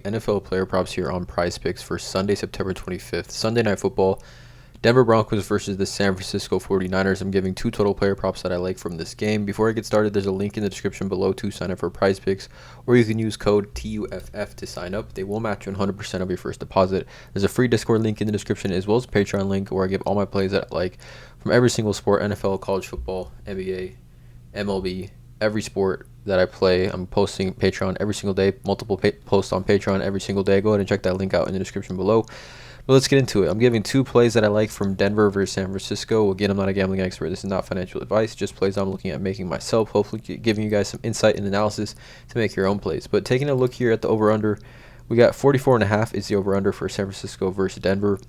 NFL player props here on PrizePicks for Sunday, September 25th. Sunday Night Football. Denver Broncos versus the San Francisco 49ers. I'm giving two total player props that I like from this game. Before I get started, there's a link in the description below to sign up for PrizePicks, or you can use code TUFF to sign up. They will match you 100% of your first deposit. There's a free Discord link in the description as well as a Patreon link where I give all my plays that I like from every single sport: NFL, college football, NBA, MLB, every sport that I play. I'm posting Patreon every single day, multiple posts on Patreon every single day. Go ahead and check that link out in the description below. But let's get into it. I'm giving two plays that I like from Denver versus San Francisco. Again, I'm not a gambling expert. This is not financial advice, just plays I'm looking at making myself, hopefully giving you guys some insight and analysis to make your own plays. But taking a look here at the over-under, we got 44.5 is the over-under for San Francisco versus Denver.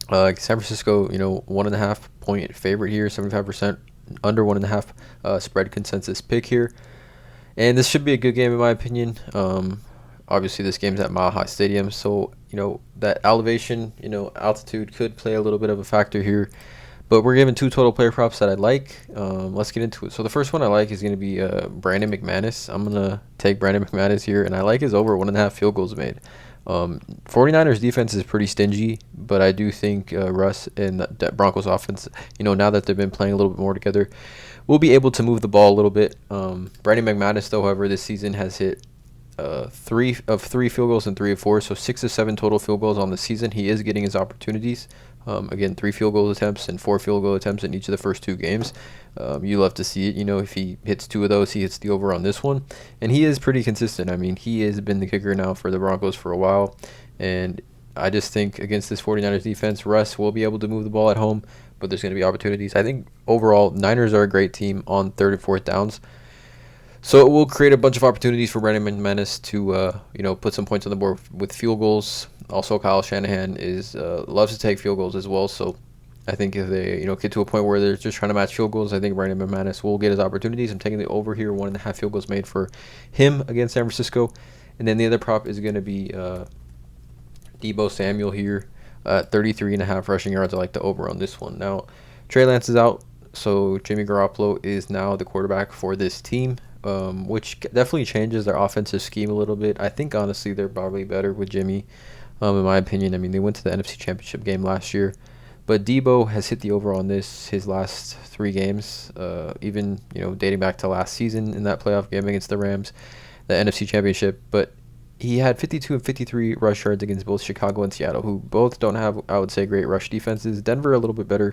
San Francisco, 1.5 point favorite here, 75%, under 1.5 spread consensus pick here. And this should be a good game in my opinion. Obviously this game's at Mile High Stadium, so that elevation, altitude could play a little bit of a factor here. But we're giving two total player props that I like. Let's get into it. So the first one I like is going to be Brandon McManus. I'm going to take Brandon McManus here, and I like his over 1.5 field goals made. 49ers defense is pretty stingy, but I do think Russ and the Broncos offense, now that they've been playing a little bit more together, will be able to move the ball a little bit. Brandon McManus, though, however, this season has hit 3 of 3 field goals and 3 of 4, so 6 of 7 total field goals on the season. He is getting his opportunities. Again, 3 field goal attempts and 4 field goal attempts in each of the first 2 games. You love to see it. If he hits 2 of those, he hits the over on this one. And he is pretty consistent. I mean, he has been the kicker now for the Broncos for a while. And I just think against this 49ers defense, Russ will be able to move the ball at home, but there's going to be opportunities. I think overall, Niners are a great team on 3rd and 4th downs. So it will create a bunch of opportunities for Brandon McManus to, put some points on the board with field goals. Also, Kyle Shanahan loves to take field goals as well. So I think if they, get to a point where they're just trying to match field goals, I think Brandon McManus will get his opportunities. I'm taking the over here, 1.5 field goals made for him against San Francisco. And then the other prop is going to be Deebo Samuel here, 33.5 rushing yards. I like the over on this one. Now, Trey Lance is out, so Jimmy Garoppolo is now the quarterback for this team. Which definitely changes their offensive scheme a little bit. I think, honestly, they're probably better with Jimmy, in my opinion. I mean, they went to the NFC Championship game last year. But Deebo has hit the over on his last 3 games, even, dating back to last season in that playoff game against the Rams, the NFC Championship. But he had 52 and 53 rush yards against both Chicago and Seattle, who both don't have, I would say, great rush defenses. Denver a little bit better,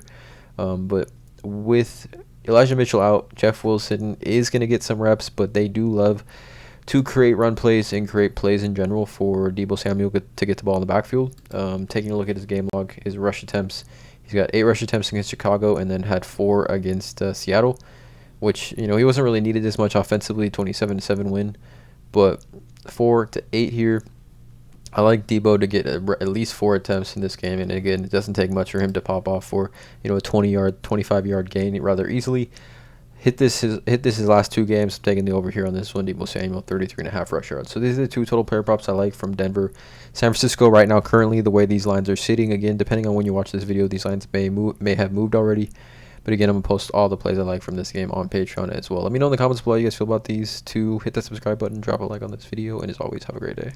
but with Elijah Mitchell out, Jeff Wilson is going to get some reps, but they do love to create run plays and create plays in general for Deebo Samuel to get the ball in the backfield. Taking a look at his game log, his rush attempts, he's got 8 rush attempts against Chicago and then had 4 against Seattle, which, he wasn't really needed as much offensively, 27-7 win, but 4 to 8 here. I like Deebo to get at least 4 attempts in this game, and again, it doesn't take much for him to pop off for a 25-yard gain rather easily. Hit this his last 2 games. I'm taking the over here on this one. Deebo Samuel, 33.5 rush yards. So these are the 2 total player props I like from Denver, San Francisco right now. Currently, the way these lines are sitting, again, depending on when you watch this video, these lines may have moved already. But again, I'm gonna post all the plays I like from this game on Patreon as well. Let me know in the comments below how you guys feel about these 2. Hit that subscribe button, drop a like on this video, and as always, have a great day.